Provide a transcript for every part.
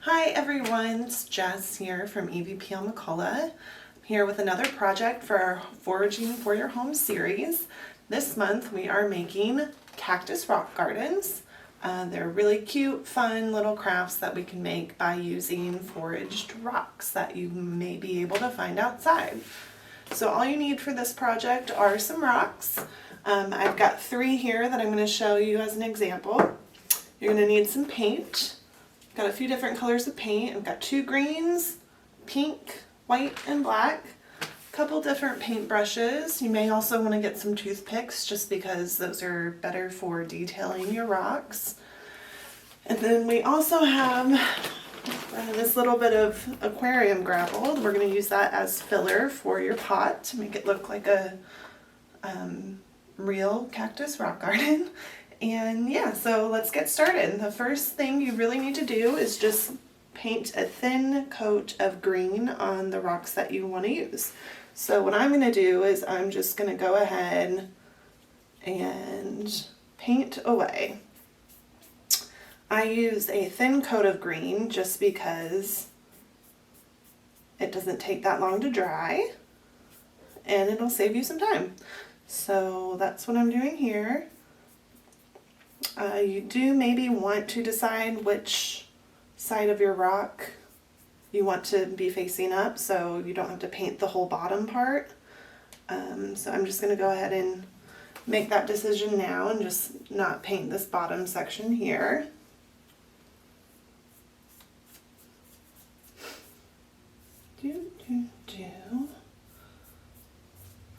Hi everyone, it's Jess here from EVPL McCullough. I'm here with another project for our Foraging for Your Home series. This month we are making cactus rock gardens. They're really cute, fun little crafts that we can make by using foraged rocks that you may be able to find outside. So all you need for this project are some rocks. I've got 3 here that I'm going to show you as an example. You're going to need some paint. Got a few different colors of paint. I've got 2 greens, pink, white, and black. A couple different paint brushes. You may also want to get some toothpicks just because those are better for detailing your rocks. And then we also have this little bit of aquarium gravel. We're going to use that as filler for your pot to make it look like a real cactus rock garden. And yeah, so let's get started. The first thing you really need to do is just paint a thin coat of green on the rocks that you want to use. So what I'm going to do is I'm just going to go ahead and paint away. I used a thin coat of green just because it doesn't take that long to dry and it'll save you some time. So that's what I'm doing here. You do maybe want to decide which side of your rock you want to be facing up so you don't have to paint the whole bottom part. So I'm just going to go ahead and make that decision now and just not paint this bottom section here.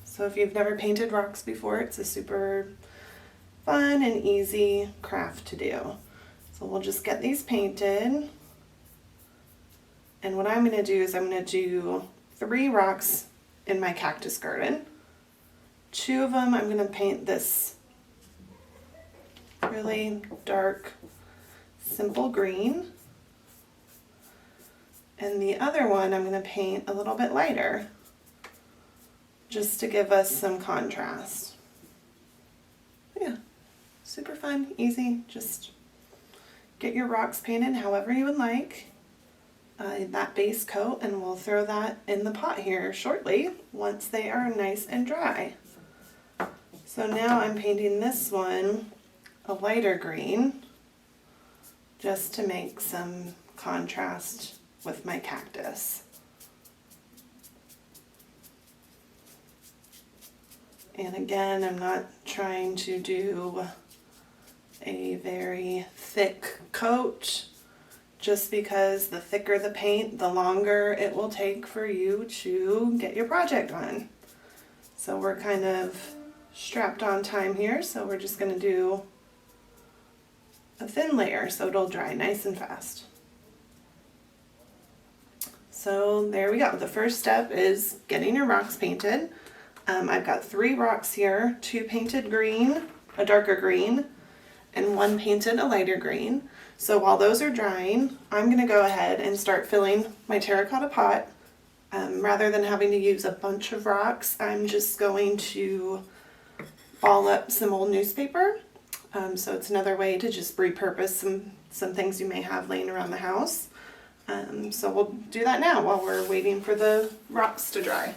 So if you've never painted rocks before, it's a super fun and easy craft to do. So we'll just get these painted. And what I'm going to do is I'm going to do 3 rocks in my cactus garden. 2 of them I'm going to paint this really dark, simple green. And the other one I'm going to paint a little bit lighter, just to give us some contrast. Yeah, super fun, easy, just get your rocks painted however you would like. That base coat, and we'll throw that in the pot here shortly once they are nice and dry. So now I'm painting this one a lighter green just to make some contrast with my cactus. And again, I'm not trying to do a very thick coat, just because the thicker the paint, the longer it will take for you to get your project on. So we're kind of strapped on time here, so we're just going to do a thin layer so it'll dry nice and fast. So there we go. The first step is getting your rocks painted. I've got 3 rocks here, 2 painted green, a darker green, and 1 painted a lighter green. So while those are drying, I'm going to go ahead and start filling my terracotta pot. Rather than having to use a bunch of rocks, I'm just going to ball up some old newspaper. So it's another way to just repurpose some things you may have laying around the house. So we'll do that now while we're waiting for the rocks to dry.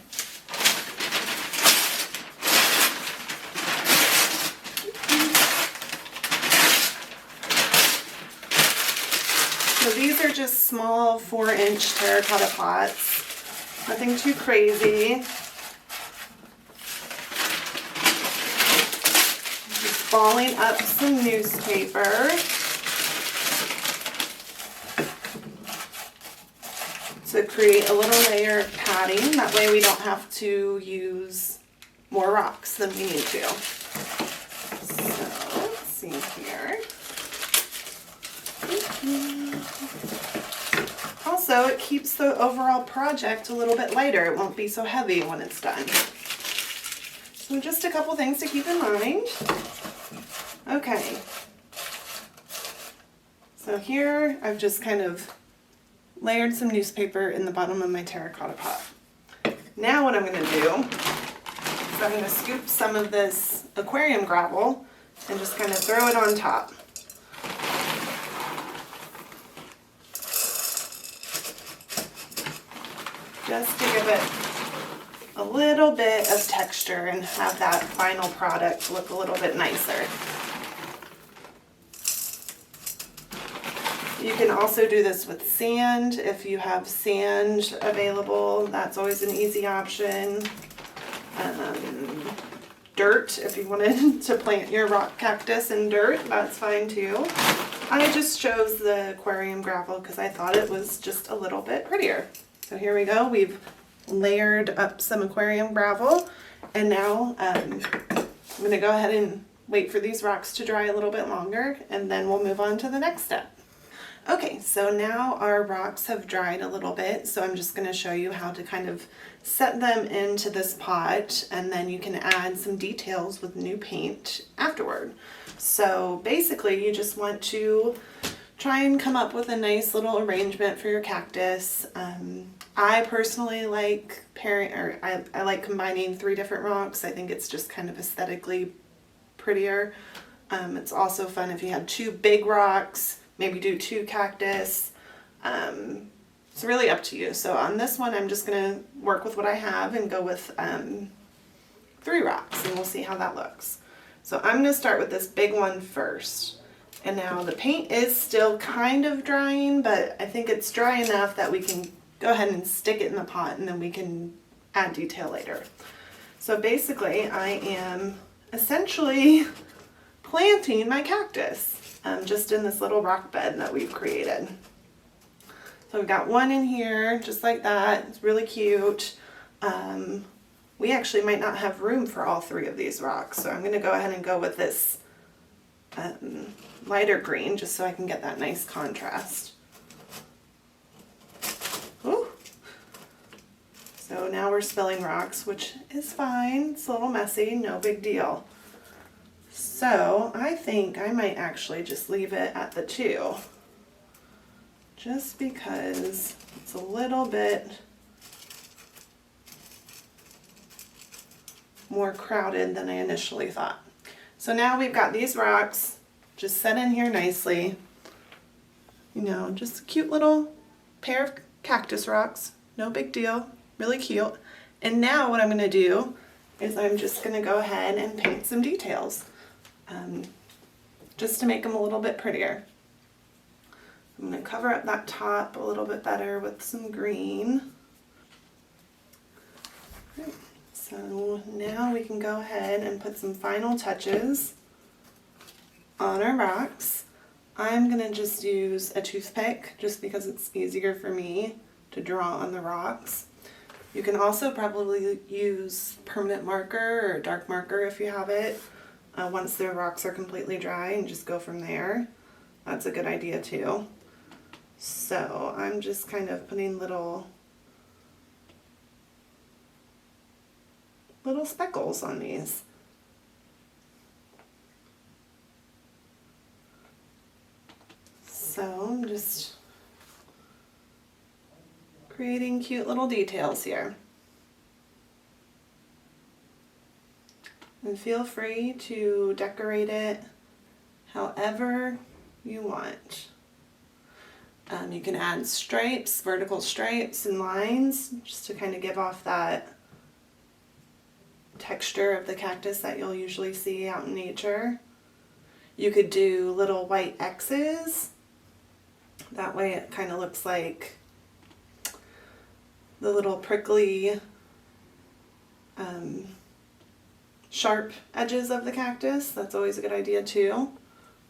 So these are just small 4-inch terracotta pots, nothing too crazy. Just balling up some newspaper to create a little layer of padding. That way we don't have to use more rocks than we need to. So let's see here. Also, it keeps the overall project a little bit lighter. It won't be so heavy when it's done. So just a couple things to keep in mind. Okay. So here I've just kind of layered some newspaper in the bottom of my terracotta pot. Now what I'm going to do is I'm going to scoop some of this aquarium gravel and just kind of throw it on top. just to give it a little bit of texture and have that final product look a little bit nicer. You can also do this with sand. If you have sand available, that's always an easy option. Dirt, if you wanted to plant your rock cactus in dirt, that's fine too. I just chose the aquarium gravel because I thought it was just a little bit prettier. So here we go. We've layered up some aquarium gravel, and now I'm going to go ahead and wait for these rocks to dry a little bit longer, and then we'll move on to the next step. Okay, so now our rocks have dried a little bit, so I'm just going to show you how to kind of set them into this pot, and then you can add some details with new paint afterward. So basically you just want to try and come up with a nice little arrangement for your cactus. I personally like I like combining 3 different rocks. I think it's just kind of aesthetically prettier. It's also fun if you have 2 big rocks, maybe do 2 cactus. It's really up to you. So on this one, I'm just going to work with what I have and go with 3 rocks, and we'll see how that looks. So I'm going to start with this big one first. And now the paint is still kind of drying, but I think it's dry enough that we can go ahead and stick it in the pot, and then we can add detail later. So basically I am essentially planting my cactus just in this little rock bed that we've created. So we've got one in here just like that. It's really cute. We actually might not have room for all 3 of these rocks, so I'm going to go ahead and go with this lighter green just so I can get that nice contrast. Ooh. So now we're spilling rocks, which is fine. It's a little messy, no big deal. So I think I might actually just leave it at the 2, just because it's a little bit more crowded than I initially thought. So now we've got these rocks just set in here nicely. You know, just a cute little pair of cactus rocks, no big deal, really cute. And now what I'm going to do is I'm just going to go ahead and paint some details, just to make them a little bit prettier. I'm going to cover up that top a little bit better with some green. So now we can go ahead and put some final touches on our rocks. I'm going to just use a toothpick just because it's easier for me to draw on the rocks. You can also probably use permanent marker or dark marker if you have it once the rocks are completely dry, and just go from there. That's a good idea too. So I'm just kind of putting little speckles on these. So I'm just creating cute little details here. And feel free to decorate it however you want. You can add stripes, vertical stripes and lines, just to kind of give off that texture of the cactus that you'll usually see out in nature. You could do little white X's. That way it kind of looks like the little prickly, sharp edges of the cactus. That's always a good idea too.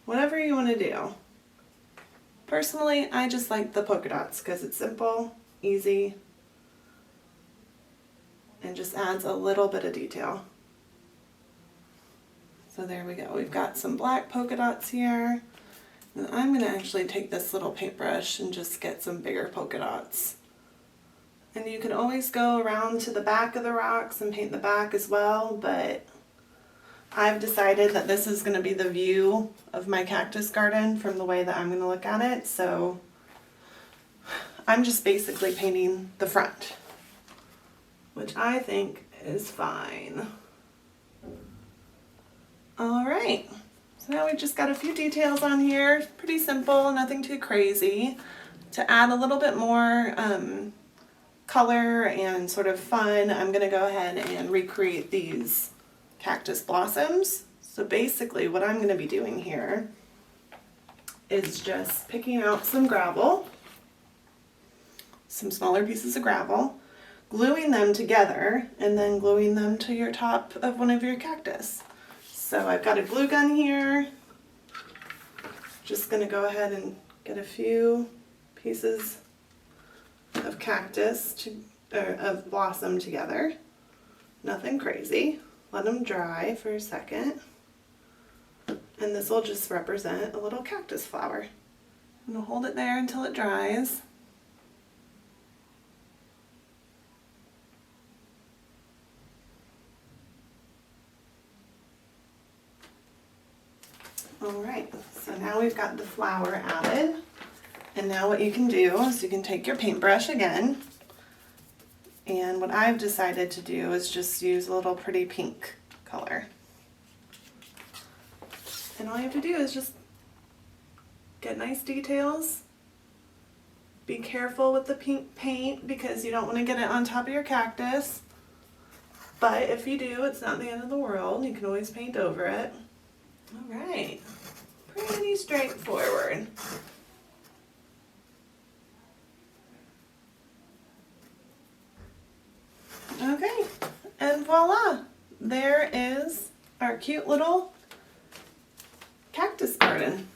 Whatever you want to do. Personally, I just like the polka dots because it's simple, easy, and just adds a little bit of detail. So there we go. We've got some black polka dots here. And I'm going to actually take this little paintbrush and just get some bigger polka dots. And you can always go around to the back of the rocks and paint the back as well, but I've decided that this is going to be the view of my cactus garden from the way that I'm going to look at it, so I'm just basically painting the front, which I think is fine. Alright, so now we've just got a few details on here, pretty simple, nothing too crazy. To add a little bit more color and sort of fun, I'm going to go ahead and recreate these cactus blossoms. So basically what I'm going to be doing here is just picking out some gravel, some smaller pieces of gravel, gluing them together, and then gluing them to your top of one of your cactus. So I've got a glue gun here. Just going to go ahead and get a few pieces of cactus of blossom together. Nothing crazy. Let them dry for a second. And this will just represent a little cactus flower. I'm going to hold it there until it dries. Alright, so now we've got the flower added. And now what you can do is you can take your paintbrush again. And what I've decided to do is just use a little pretty pink color. And all you have to do is just get nice details. Be careful with the pink paint because you don't want to get it on top of your cactus. But if you do, it's not the end of the world. You can always paint over it. Alright, pretty straightforward. Okay, and voila, there is our cute little cactus garden.